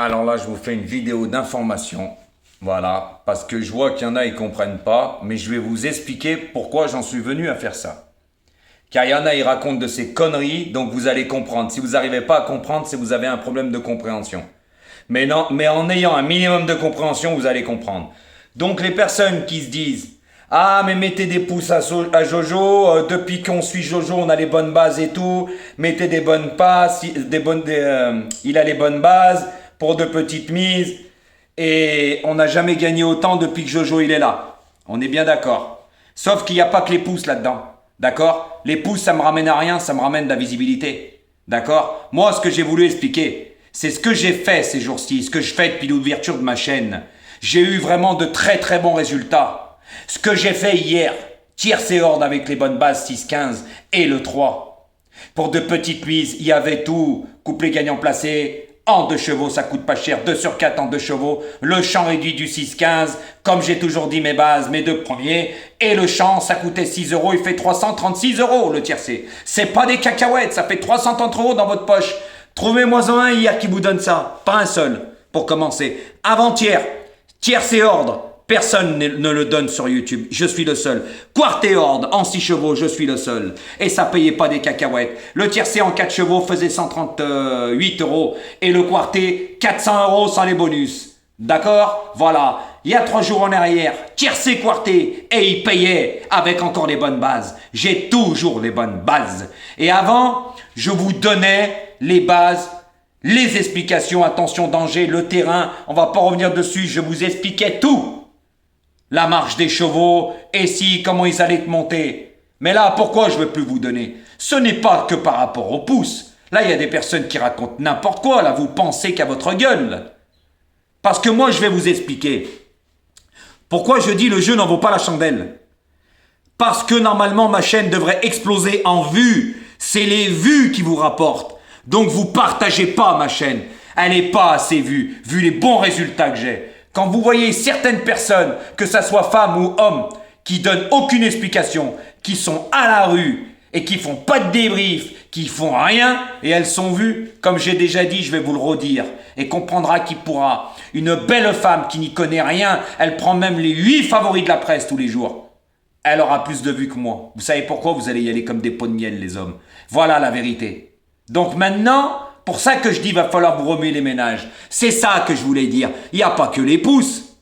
Alors là, je vous fais une vidéo d'information. Voilà, parce que je vois qu'il y en a, ils comprennent pas, mais je vais vous expliquer pourquoi j'en suis venu à faire ça. Car il y en a, ils racontent de ces conneries, donc vous allez comprendre. Si vous n'arrivez pas à comprendre, c'est que vous avez un problème de compréhension. Mais non, mais en ayant un minimum de compréhension, vous allez comprendre. Donc les personnes qui se disent ah mais mettez des pouces à Jojo, depuis qu'on suit Jojo, on a les bonnes bases et tout, mettez des bonnes passes, il a les bonnes bases pour de petites mises, et on n'a jamais gagné autant depuis que Jojo il est là. On est bien d'accord. Sauf qu'il n'y a pas que les pouces là-dedans. D'accord? Les pouces, ça me ramène à rien, ça me ramène de la visibilité. D'accord? Moi, ce que j'ai voulu expliquer, c'est ce que j'ai fait ces jours-ci, ce que je fais depuis l'ouverture de ma chaîne. J'ai eu vraiment de très très bons résultats. Ce que j'ai fait hier, tiercé horde avec les bonnes bases 6-15 et le 3. Pour de petites mises, il y avait tout. Couplet gagnant placé, en 2 chevaux, ça coûte pas cher, 2 sur 4 en 2 chevaux. Le champ réduit du 6-15, comme j'ai toujours dit mes bases, mes deux premiers. Et le champ, ça coûtait 6 euros, il fait 336 euros le tiercé. C'est pas des cacahuètes, ça fait 330 euros dans votre poche. Trouvez-moi un hier qui vous donne ça, pas un seul, pour commencer. Avant-hier, tiercé ordre. Personne ne le donne sur YouTube, je suis le seul. Quarté horde en 6 chevaux, je suis le seul. Et ça payait pas des cacahuètes. Le tiercé en 4 chevaux faisait 138 euros. Et le quarté, 400 euros sans les bonus. D'accord? Voilà. Il y a 3 jours en arrière, tiercé quarté. Et il payait avec encore les bonnes bases. J'ai toujours les bonnes bases. Et avant, je vous donnais les bases. Les explications, attention, danger, le terrain, on va pas revenir dessus, je vous expliquais tout. La marche des chevaux, et si, comment ils allaient te monter. Mais là, pourquoi je ne veux plus vous donner? Ce n'est pas que par rapport aux pouces. Là, il y a des personnes qui racontent n'importe quoi, là, vous pensez qu'à votre gueule. Parce que moi, je vais vous expliquer. Pourquoi je dis le jeu n'en vaut pas la chandelle? Parce que normalement, ma chaîne devrait exploser en vues. C'est les vues qui vous rapportent. Donc, vous partagez pas ma chaîne. Elle n'est pas assez vue, vu les bons résultats que j'ai. Quand vous voyez certaines personnes, que ça soit femmes ou hommes, qui donnent aucune explication, qui sont à la rue et qui font pas de débrief, qui font rien et elles sont vues, comme j'ai déjà dit, je vais vous le redire et comprendra qui pourra. Une belle femme qui n'y connaît rien, elle prend même les 8 favoris de la presse tous les jours. Elle aura plus de vues que moi. Vous savez pourquoi? Vous allez y aller comme des pots de miel, les hommes. Voilà la vérité. Donc maintenant, pour ça que je dis, va falloir vous remuer les ménages. C'est ça que je voulais dire. Il n'y a pas que les pouces.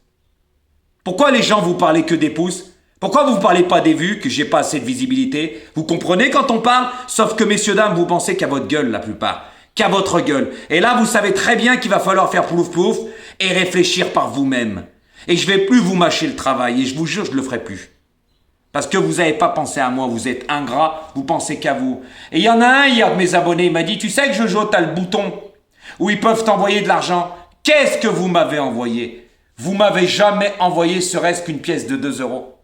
Pourquoi les gens vous parlez que des pouces? Pourquoi vous ne parlez pas des vues, que j'ai pas assez de visibilité? Vous comprenez quand on parle? Sauf que messieurs, dames, vous pensez qu'à votre gueule la plupart. Qu'à votre gueule. Et là, vous savez très bien qu'il va falloir faire plouf plouf et réfléchir par vous-même. Et je ne vais plus vous mâcher le travail. Et je vous jure, je ne le ferai plus. Parce que vous n'avez pas pensé à moi, vous êtes ingrat, vous pensez qu'à vous. Et il y en a un hier de mes abonnés, il m'a dit, tu sais que Jojo, t'as le bouton où ils peuvent t'envoyer de l'argent. Qu'est-ce que vous m'avez envoyé? Vous m'avez jamais envoyé serait-ce qu'une pièce de 2 euros.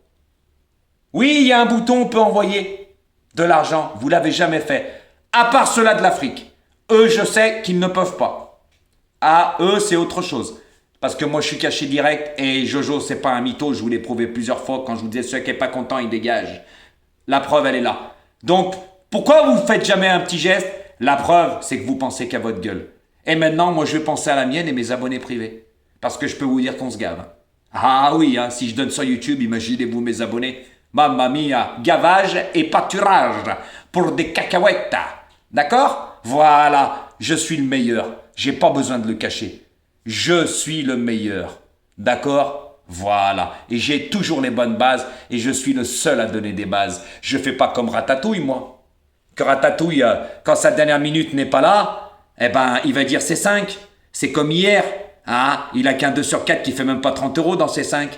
Oui, il y a un bouton, on peut envoyer de l'argent. Vous l'avez jamais fait. À part ceux-là de l'Afrique. Eux, je sais qu'ils ne peuvent pas. Ah, eux, c'est autre chose. Parce que moi, je suis caché direct et Jojo, c'est pas un mytho. Je vous l'ai prouvé plusieurs fois. Quand je vous disais, celui qui n'est pas content, il dégage. La preuve, elle est là. Donc, pourquoi vous ne faites jamais un petit geste? La preuve, c'est que vous pensez qu'à votre gueule. Et maintenant, moi, je vais penser à la mienne et mes abonnés privés. Parce que je peux vous dire qu'on se gave. Ah oui, hein, si je donne sur YouTube, imaginez-vous mes abonnés. Mamma mia, gavage et pâturage pour des cacahuètes. D'accord? Voilà, je suis le meilleur. J'ai pas besoin de le cacher. Je suis le meilleur. D'accord? Voilà. Et j'ai toujours les bonnes bases et je suis le seul à donner des bases. Je fais pas comme Ratatouille, moi. Que Ratatouille, quand sa dernière minute n'est pas là, eh ben, il va dire c'est 5. C'est comme hier. Hein? Il a qu'un 2 sur 4 qui fait même pas 30 euros dans ses 5.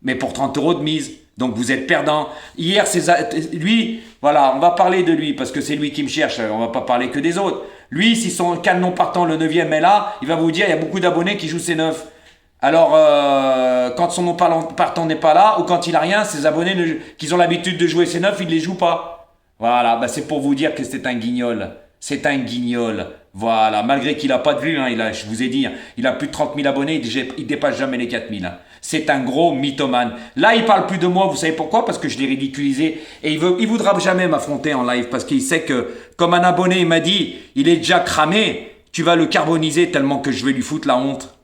Mais pour 30 euros de mise. Donc vous êtes perdant. Hier, lui, voilà, on va parler de lui parce que c'est lui qui me cherche. On va pas parler que des autres. Lui, si son canon partant, le 9e est là, il va vous dire il y a beaucoup d'abonnés qui jouent ces 9. Alors, quand son nom partant n'est pas là, ou quand il a rien, ses abonnés qui ont l'habitude de jouer ces 9, ils ne les jouent pas. Voilà, bah c'est pour vous dire que c'est un guignol. C'est un guignol. Voilà, malgré qu'il n'a pas de vues, hein, je vous ai dit, hein, il a plus de 30 000 abonnés, il dépasse jamais les 4 000. Hein. C'est un gros mythomane. Là, il parle plus de moi, vous savez pourquoi? Parce que je l'ai ridiculisé. Et il voudra jamais m'affronter en live, parce qu'il sait que, comme un abonné m'a dit, il est déjà cramé. Tu vas le carboniser tellement que je vais lui foutre la honte.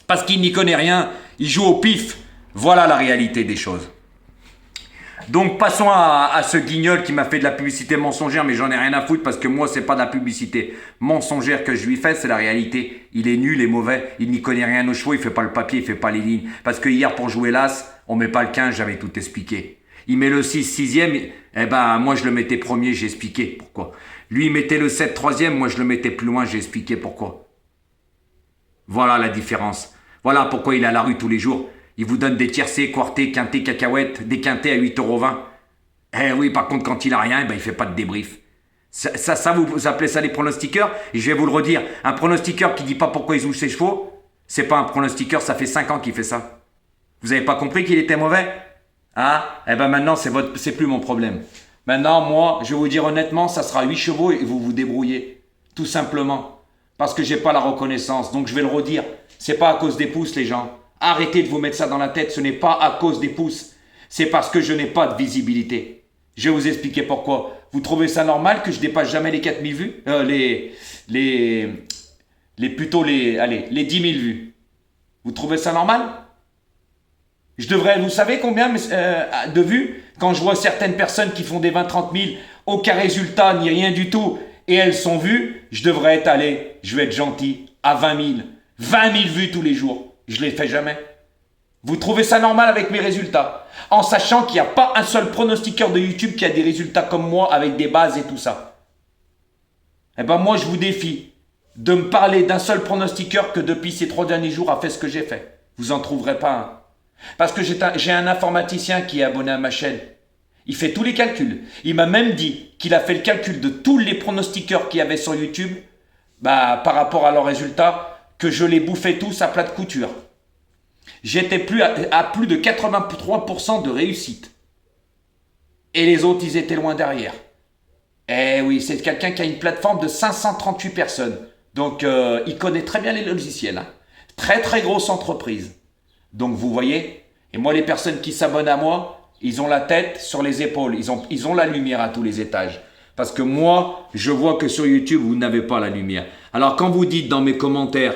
Parce qu'il n'y connaît rien, il joue au pif. Voilà la réalité des choses. Donc passons à ce guignol qui m'a fait de la publicité mensongère, mais j'en ai rien à foutre parce que moi c'est pas de la publicité mensongère que je lui fais, c'est la réalité. Il est nul et mauvais, il n'y connaît rien aux chevaux, il fait pas le papier, il fait pas les lignes. Parce que hier pour jouer l'As, on met pas le 15, j'avais tout expliqué. Il met le 6, 6e, eh ben moi je le mettais premier, j'ai expliqué pourquoi. Lui il mettait le 7, 3e, moi je le mettais plus loin, j'ai expliqué pourquoi. Voilà la différence. Voilà pourquoi il est à la rue tous les jours. Il vous donne des tiercés, quartés, quintés, cacahuètes, des quintés à 8,20 €. Eh oui, par contre, quand il a rien, ben, il fait pas de débrief. Ça, vous appelez ça des pronostiqueurs? Et je vais vous le redire, un pronostiqueur qui dit pas pourquoi il joue ses chevaux, c'est pas un pronostiqueur, ça fait 5 ans qu'il fait ça. Vous avez pas compris qu'il était mauvais? Ah, eh ben maintenant, c'est plus mon problème. Maintenant, moi, je vais vous dire honnêtement, ça sera 8 chevaux et vous vous débrouillez. Tout simplement. Parce que j'ai pas la reconnaissance. Donc je vais le redire. C'est pas à cause des pouces, les gens. Arrêtez de vous mettre ça dans la tête, ce n'est pas à cause des pouces. C'est parce que je n'ai pas de visibilité. Je vais vous expliquer pourquoi. Vous trouvez ça normal que je dépasse jamais les 4000 vues plutôt les 10 000 vues. Vous trouvez ça normal? Je devrais, vous savez combien de vues? Quand je vois certaines personnes qui font des 20-30 000, aucun résultat, ni rien du tout, et elles sont vues, je devrais je vais être gentil, à 20 000. 20 000 vues tous les jours. Je ne les fais jamais. Vous trouvez ça normal avec mes résultats? En sachant qu'il n'y a pas un seul pronostiqueur de YouTube qui a des résultats comme moi avec des bases et tout ça. Eh ben moi, je vous défie de me parler d'un seul pronostiqueur que depuis ces 3 derniers jours a fait ce que j'ai fait. Vous n'en trouverez pas un. Parce que j'ai un informaticien qui est abonné à ma chaîne. Il fait tous les calculs. Il m'a même dit qu'il a fait le calcul de tous les pronostiqueurs qu'il y avait sur YouTube par rapport à leurs résultats, que je les bouffais tous à plat de couture. J'étais à plus de 83% de réussite. Et les autres, ils étaient loin derrière. Eh oui, c'est quelqu'un qui a une plateforme de 538 personnes. Donc, il connaît très bien les logiciels. Hein. Très, très grosse entreprise. Donc, vous voyez, et moi, les personnes qui s'abonnent à moi, ils ont la tête sur les épaules. Ils ont la lumière à tous les étages. Parce que moi, je vois que sur YouTube, vous n'avez pas la lumière. Alors, quand vous dites dans mes commentaires,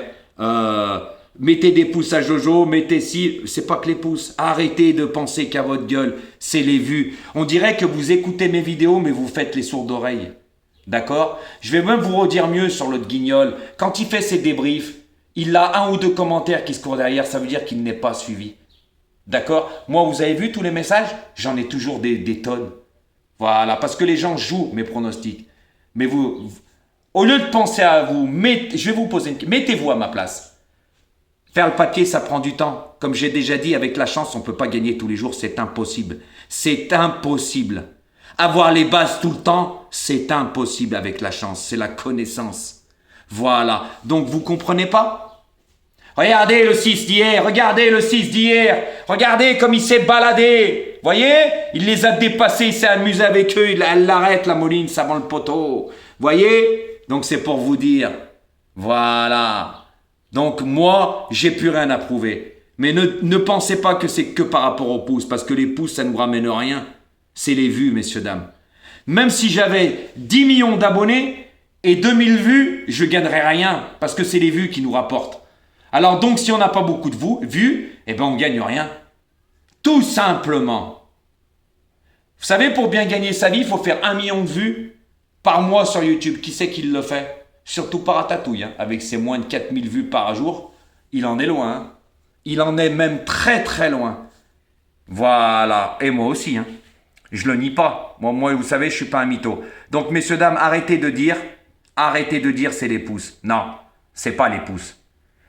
mettez des pouces à Jojo, mettez ci, c'est pas que les pouces. Arrêtez de penser qu'à votre gueule, c'est les vues. On dirait que vous écoutez mes vidéos, mais vous faites les sourds d'oreilles. D'accord? Je vais même vous redire mieux sur l'autre guignol. Quand il fait ses débriefs, il a 1 ou 2 commentaires qui se courent derrière, ça veut dire qu'il n'est pas suivi. D'accord? Moi, vous avez vu tous les messages? J'en ai toujours des tonnes. Voilà, parce que les gens jouent mes pronostics. Mais vous, au lieu de penser à vous, je vais vous poser une question. Mettez-vous à ma place. Faire le papier, ça prend du temps. Comme j'ai déjà dit, avec la chance, on ne peut pas gagner tous les jours, c'est impossible. C'est impossible. Avoir les bases tout le temps, c'est impossible avec la chance, c'est la connaissance. Voilà, donc vous comprenez pas? Regardez le 6 d'hier, regardez le 6 d'hier, regardez comme il s'est baladé. Voyez? Il les a dépassés, il s'est amusé avec eux, elle l'arrête la Moline, ça vend le poteau. Voyez? Donc c'est pour vous dire, voilà. Donc moi, j'ai plus rien à prouver. Mais ne pensez pas que c'est que par rapport aux pouces, parce que les pouces, ça ne nous ramène rien. C'est les vues, messieurs, dames. Même si j'avais 10 millions d'abonnés et 2000 vues, je ne gagnerais rien, parce que c'est les vues qui nous rapportent. Alors donc, si on n'a pas beaucoup de vues, eh ben on ne gagne rien. Tout simplement. Vous savez, pour bien gagner sa vie, il faut faire 1 million de vues par mois sur YouTube. Qui c'est qui le fait? Surtout par Ratatouille, hein. Avec ses moins de 4000 vues par jour, il en est loin. Hein. Il en est même très très loin. Voilà. Et moi aussi. Hein. Je le nie pas. Moi, vous savez, je suis pas un mytho. Donc, messieurs, dames, arrêtez de dire c'est les pouces. Non, c'est pas les pouces.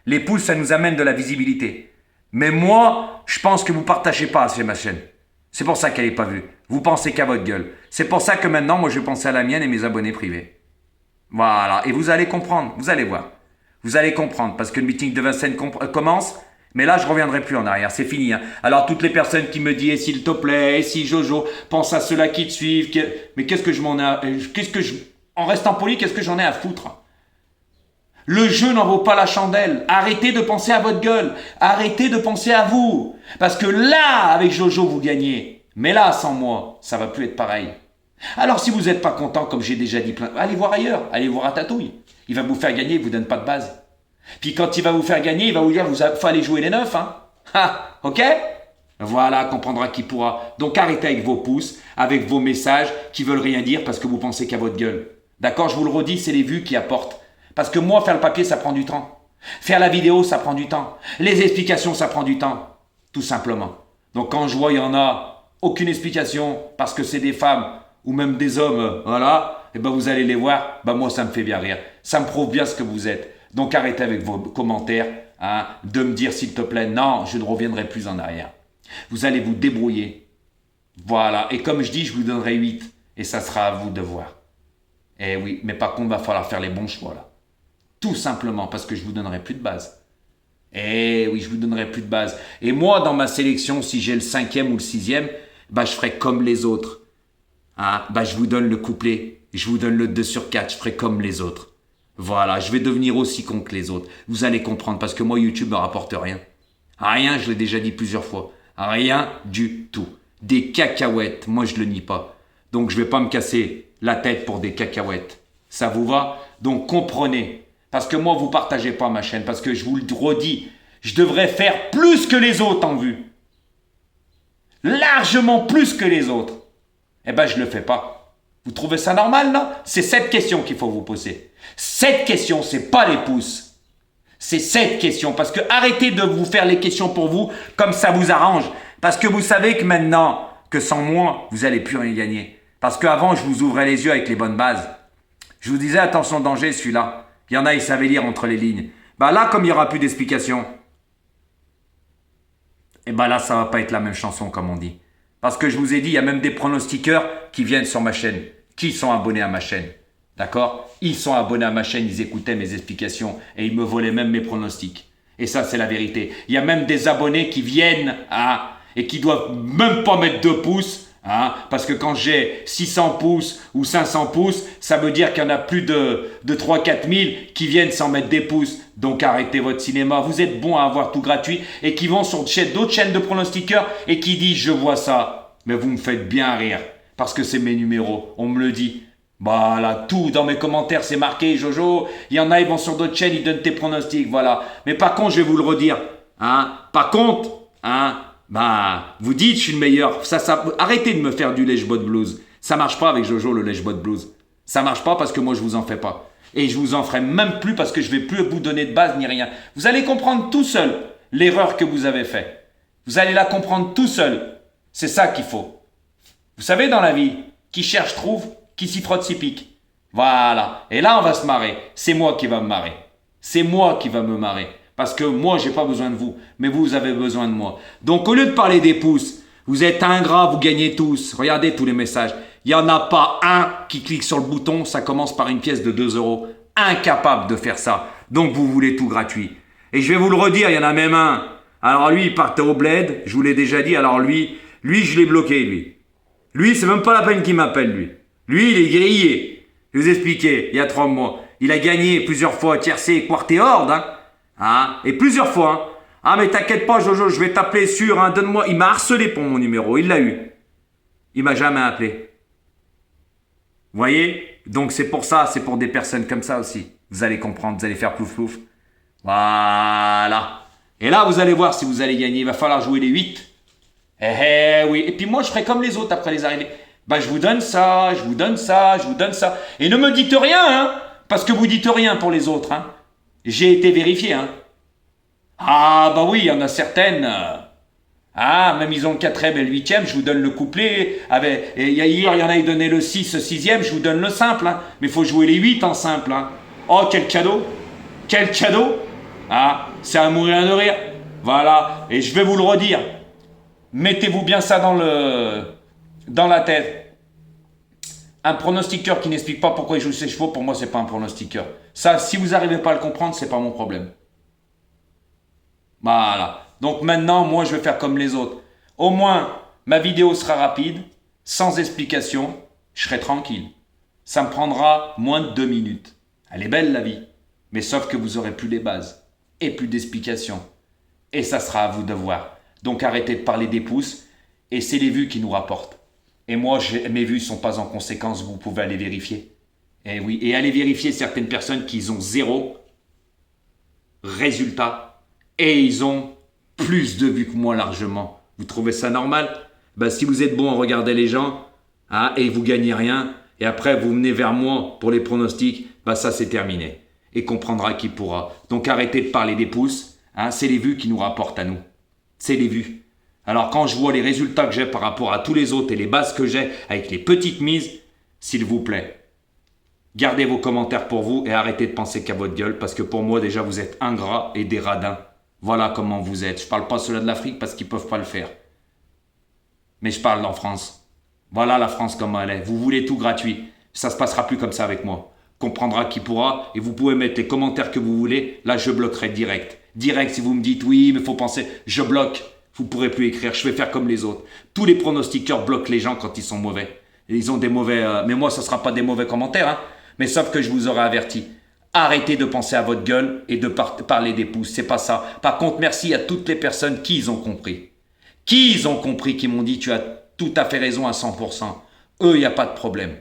Les pouces, ça nous amène de la visibilité. Mais moi, je pense que vous partagez pas sur ma chaîne. C'est pour ça qu'elle n'est pas vue. Vous pensez qu'à votre gueule. C'est pour ça que maintenant, moi, je vais penser à la mienne et mes abonnés privés. Voilà. Et vous allez comprendre. Vous allez voir. Vous allez comprendre. Parce que le meeting de Vincennes commence. Mais là, je ne reviendrai plus en arrière. C'est fini. Hein. Alors, toutes les personnes qui me disent, s'il te plaît, si Jojo, pense à ceux-là qui te suivent. Mais qu'est-ce que je m'en ai... En restant poli, qu'est-ce que j'en ai à foutre? Le jeu n'en vaut pas la chandelle. Arrêtez de penser à votre gueule. Arrêtez de penser à vous. Parce que là, avec Jojo, vous gagnez. Mais là, sans moi, ça va plus être pareil. Alors, si vous n'êtes pas content, comme j'ai déjà dit allez voir ailleurs. Allez voir Ratatouille. Il va vous faire gagner, il ne vous donne pas de base. Puis quand il va vous faire gagner, il va vous dire, faut aller jouer les 9. Hein. Ah, ok? Voilà, comprendra qui pourra. Donc arrêtez avec vos pouces, avec vos messages qui veulent rien dire parce que vous pensez qu'à votre gueule. D'accord? Je vous le redis, c'est les vues qui apportent. Parce que moi, faire le papier, ça prend du temps. Faire la vidéo, ça prend du temps. Les explications, ça prend du temps. Tout simplement. Donc quand je vois, il y en a aucune explication parce que c'est des femmes ou même des hommes, voilà, et ben vous allez les voir, ben moi ça me fait bien rire. Ça me prouve bien ce que vous êtes. Donc arrêtez avec vos commentaires, hein, de me dire s'il te plaît, non, je ne reviendrai plus en arrière. Vous allez vous débrouiller. Voilà. Et comme je dis, je vous donnerai 8. Et ça sera à vous de voir. Eh oui, mais par contre, il va falloir faire les bons choix là. Tout simplement parce que je vous donnerai plus de base. Eh oui, je vous donnerai plus de base. Et moi, dans ma sélection, si j'ai le 5e ou le 6e, bah, je ferai comme les autres. Hein, bah, je vous donne le couplet. Je vous donne le 2 sur 4. Je ferai comme les autres. Voilà, je vais devenir aussi con que les autres. Vous allez comprendre parce que moi, YouTube ne me rapporte rien. Rien, je l'ai déjà dit plusieurs fois. Rien du tout. Des cacahuètes, moi je ne le nie pas. Donc je ne vais pas me casser la tête pour des cacahuètes. Ça vous va? Donc comprenez. Parce que moi, vous ne partagez pas ma chaîne. Parce que je vous le redis, je devrais faire plus que les autres en vue. Largement plus que les autres. Eh bien, je ne le fais pas. Vous trouvez ça normal, non? C'est cette question qu'il faut vous poser. Cette question, ce n'est pas les pouces. C'est cette question. Parce que arrêtez de vous faire les questions pour vous comme ça vous arrange. Parce que vous savez que maintenant, que sans moi, vous n'allez plus rien gagner. Parce qu'avant, je vous ouvrais les yeux avec les bonnes bases. Je vous disais, attention, danger, celui-là. Il y en a, ils savaient lire entre les lignes. Bah là, comme il n'y aura plus d'explication, et bah là, ça va pas être la même chanson, comme on dit. Parce que je vous ai dit, il y a même des pronostiqueurs qui viennent sur ma chaîne, qui sont abonnés à ma chaîne. D'accord? Ils sont abonnés à ma chaîne, ils écoutaient mes explications et ils me volaient même mes pronostics. Et ça, c'est la vérité. Il y a même des abonnés qui viennent et qui doivent même pas mettre 2 pouces. Parce que quand j'ai 600 pouces ou 500 pouces, ça veut dire qu'il y en a plus de 3-4 000 qui viennent sans mettre des pouces. Donc arrêtez votre cinéma. Vous êtes bons à avoir tout gratuit et qui vont sur d'autres chaînes de pronostiqueurs et qui disent « je vois ça ». Mais vous me faites bien rire parce que c'est mes numéros. On me le dit. Voilà, tout dans mes commentaires, c'est marqué, Jojo. Il y en a, ils vont sur d'autres chaînes, ils donnent tes pronostics, voilà. Mais par contre, je vais vous le redire. Par contre, vous dites, je suis le meilleur. Arrêtez de me faire du lèche-bot blues. Ça marche pas avec Jojo, le lèche-bot blues. Ça marche pas parce que moi, je vous en fais pas. Et je vous en ferai même plus parce que je vais plus vous donner de base ni rien. Vous allez comprendre tout seul l'erreur que vous avez faite. Vous allez la comprendre tout seul. C'est ça qu'il faut. Vous savez, dans la vie, qui cherche trouve. Qui s'y frotte s'y pique. Voilà. Et là, on va se marrer. C'est moi qui va me marrer. C'est moi qui va me marrer. Parce que moi, j'ai pas besoin de vous. Mais vous avez besoin de moi. Donc, au lieu de parler des pouces, vous êtes ingrats, vous gagnez tous. Regardez tous les messages. Il n'y en a pas un qui clique sur le bouton. Ça commence par une pièce de 2 €. Incapable de faire ça. Donc, vous voulez tout gratuit. Et je vais vous le redire, il y en a même un. Alors, lui, il partait au bled. Je vous l'ai déjà dit. Alors, lui, je l'ai bloqué, lui. Lui, c'est même pas la peine qu'il m'appelle, lui. Lui, il est grillé. Je vous ai expliqué, il y a 3 mois. Il a gagné plusieurs fois tiercé, quarté, horde. Et plusieurs fois. Mais t'inquiète pas, Jojo, je vais t'appeler sûr. Donne-moi. Il m'a harcelé pour mon numéro. Il l'a eu. Il m'a jamais appelé. Vous voyez? Donc c'est pour ça, c'est pour des personnes comme ça aussi. Vous allez comprendre, vous allez faire plouf plouf. Voilà. Et là, vous allez voir si vous allez gagner. Il va falloir jouer les 8. Oui. Et puis moi, je ferai comme les autres après les arrivées. Je vous donne ça, je vous donne ça, je vous donne ça. Et ne me dites rien, parce que vous dites rien pour les autres. J'ai été vérifié. Oui, il y en a certaines. Même ils ont le 4e et le 8e, je vous donne le couplet. Et hier, il y en a qui donnaient le 6, le 6e, je vous donne le simple. Mais il faut jouer les 8 en simple. Oh, quel cadeau! Quel cadeau! C'est à mourir de rire. Voilà, et je vais vous le redire. Mettez-vous bien ça dans la tête. Un pronostiqueur qui n'explique pas pourquoi il joue ses chevaux, pour moi, c'est pas un pronostiqueur. Ça, si vous n'arrivez pas à le comprendre, c'est pas mon problème. Voilà. Donc maintenant, moi, je vais faire comme les autres. Au moins, ma vidéo sera rapide, sans explication, je serai tranquille. Ça me prendra moins de 2 minutes. Elle est belle, la vie. Mais sauf que vous aurez plus les bases et plus d'explications. Et ça sera à vous de voir. Donc arrêtez de parler des pouces. Et c'est les vues qui nous rapportent. Et moi, mes vues ne sont pas en conséquence, vous pouvez aller vérifier. Et oui, et allez vérifier certaines personnes qui ont 0 résultat et ils ont plus de vues que moi largement. Vous trouvez ça normal? Si vous êtes bon à regarder les gens et vous gagnez rien, et après vous venez vers moi pour les pronostics, ça c'est terminé. Et comprendra qui pourra. Donc arrêtez de parler des pouces, c'est les vues qui nous rapportent à nous. C'est les vues. Alors quand je vois les résultats que j'ai par rapport à tous les autres et les bases que j'ai avec les petites mises, s'il vous plaît, gardez vos commentaires pour vous et arrêtez de penser qu'à votre gueule parce que pour moi déjà vous êtes ingrats et des radins. Voilà comment vous êtes. Je parle pas ceux-là de l'Afrique parce qu'ils peuvent pas le faire. Mais je parle en France. Voilà la France comme elle est. Vous voulez tout gratuit. Ça se passera plus comme ça avec moi. Comprendra qui pourra et vous pouvez mettre les commentaires que vous voulez. Là je bloquerai direct. Direct si vous me dites oui mais faut penser. Je bloque. Vous pourrez plus écrire. Je vais faire comme les autres. Tous les pronostiqueurs bloquent les gens quand ils sont mauvais. Et ils ont des mauvais... Mais moi ça sera pas des mauvais commentaires. Mais sauf que je vous aurais averti. Arrêtez de penser à votre gueule et de parler des pouces, c'est pas ça. Par contre, merci à toutes les personnes qui ont compris. Qui ont compris, qui m'ont dit tu as tout à fait raison à 100%. Eux, il n'y a pas de problème.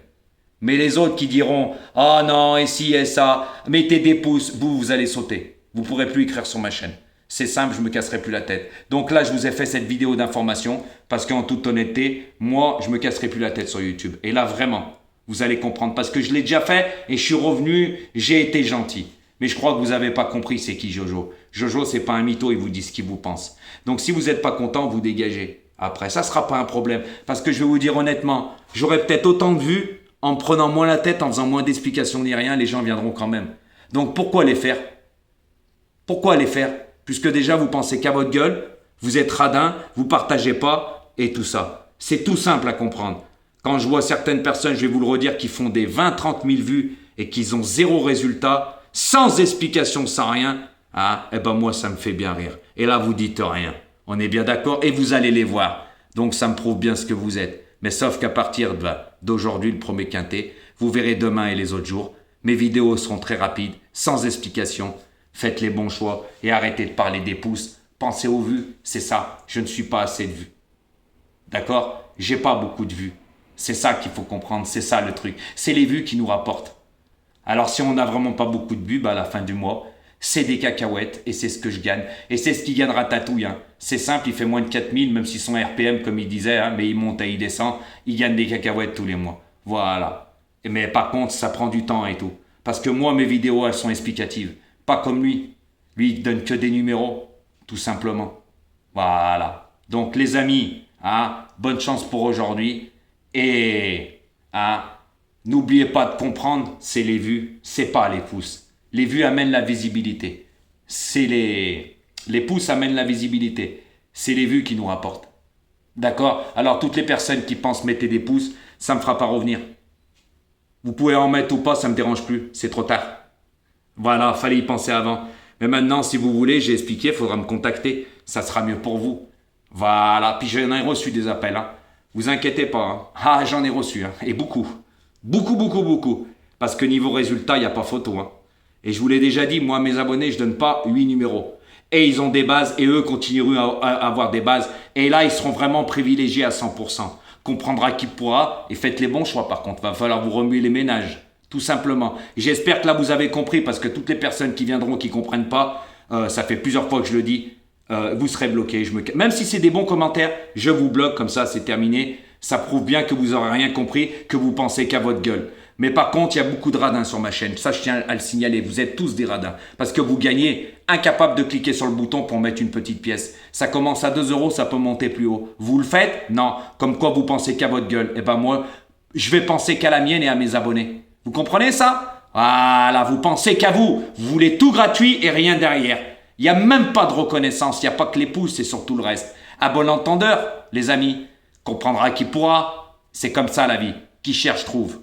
Mais les autres qui diront « Ah non, et si, et ça, mettez des pouces », vous allez sauter. Vous ne pourrez plus écrire sur ma chaîne. C'est simple, je ne me casserai plus la tête. Donc là, je vous ai fait cette vidéo d'information parce qu'en toute honnêteté, moi, je ne me casserai plus la tête sur YouTube. Et là, vraiment... Vous allez comprendre parce que je l'ai déjà fait et je suis revenu, j'ai été gentil. Mais je crois que vous n'avez pas compris c'est qui Jojo. Jojo, c'est pas un mytho, il vous dit ce qu'il vous pense. Donc si vous n'êtes pas content, vous dégagez. Après, ça ne sera pas un problème. Parce que je vais vous dire honnêtement, j'aurais peut-être autant de vues en me prenant moins la tête, en faisant moins d'explications ni rien, les gens viendront quand même. Donc pourquoi les faire? Pourquoi les faire? Puisque déjà vous pensez qu'à votre gueule, vous êtes radin, vous partagez pas et tout ça. C'est tout simple à comprendre. Quand je vois certaines personnes, je vais vous le redire, qui font des 20-30 000 vues et qui ont 0 résultat, sans explication, sans rien, moi ça me fait bien rire. Et là vous dites rien. On est bien d'accord et vous allez les voir. Donc ça me prouve bien ce que vous êtes. Mais sauf qu'à partir d'aujourd'hui, le premier quintet, vous verrez demain et les autres jours, mes vidéos seront très rapides, sans explication. Faites les bons choix et arrêtez de parler des pouces. Pensez aux vues, c'est ça. Je ne suis pas assez de vues. D'accord? J'ai pas beaucoup de vues. C'est ça qu'il faut comprendre, c'est ça le truc. C'est les vues qui nous rapportent. Alors si on n'a vraiment pas beaucoup de vues, à la fin du mois, c'est des cacahuètes et c'est ce que je gagne. Et c'est ce qui gagne Ratatouille. C'est simple, il fait moins de 4000, même si son RPM, comme il disait, mais il monte et il descend, il gagne des cacahuètes tous les mois. Voilà. Mais par contre, ça prend du temps et tout. Parce que moi, mes vidéos, elles sont explicatives. Pas comme lui. Lui, il donne que des numéros, tout simplement. Voilà. Donc les amis, bonne chance pour aujourd'hui. Et n'oubliez pas de comprendre, c'est les vues, c'est pas les pouces. Les vues amènent la visibilité. C'est les pouces amènent la visibilité. C'est les vues qui nous rapportent. D'accord? Alors toutes les personnes qui pensent mettez des pouces, ça me fera pas revenir. Vous pouvez en mettre ou pas, ça me dérange plus. C'est trop tard. Voilà, fallait y penser avant. Mais maintenant, si vous voulez, j'ai expliqué, il faudra me contacter. Ça sera mieux pour vous. Voilà. Puis j'en ai reçu des appels. Vous inquiétez pas. J'en ai reçu. Et beaucoup. Beaucoup. Parce que niveau résultat, il n'y a pas photo. Et je vous l'ai déjà dit, moi, mes abonnés, je donne pas 8 numéros. Et ils ont des bases et eux continueront à avoir des bases. Et là, ils seront vraiment privilégiés à 100%. Comprendra qui pourra et faites les bons choix par contre. Va falloir vous remuer les ménages. Tout simplement. J'espère que là, vous avez compris parce que toutes les personnes qui viendront, qui ne comprennent pas, ça fait plusieurs fois que je le dis, vous serez bloqué. Même si c'est des bons commentaires, je vous bloque, comme ça c'est terminé. Ça prouve bien que vous n'aurez rien compris, que vous pensez qu'à votre gueule. Mais par contre, il y a beaucoup de radins sur ma chaîne. Ça, je tiens à le signaler. Vous êtes tous des radins. Parce que vous gagnez, incapable de cliquer sur le bouton pour mettre une petite pièce. Ça commence à 2 €, ça peut monter plus haut. Vous le faites? Non. Comme quoi vous pensez qu'à votre gueule. Eh ben moi, je vais penser qu'à la mienne et à mes abonnés. Vous comprenez ça? Voilà, vous pensez qu'à vous. Vous voulez tout gratuit et rien derrière. Il n'y a même pas de reconnaissance. Il n'y a pas que les pouces, c'est sur tout le reste. À bon entendeur, les amis, comprendra qui pourra. C'est comme ça la vie. Qui cherche trouve.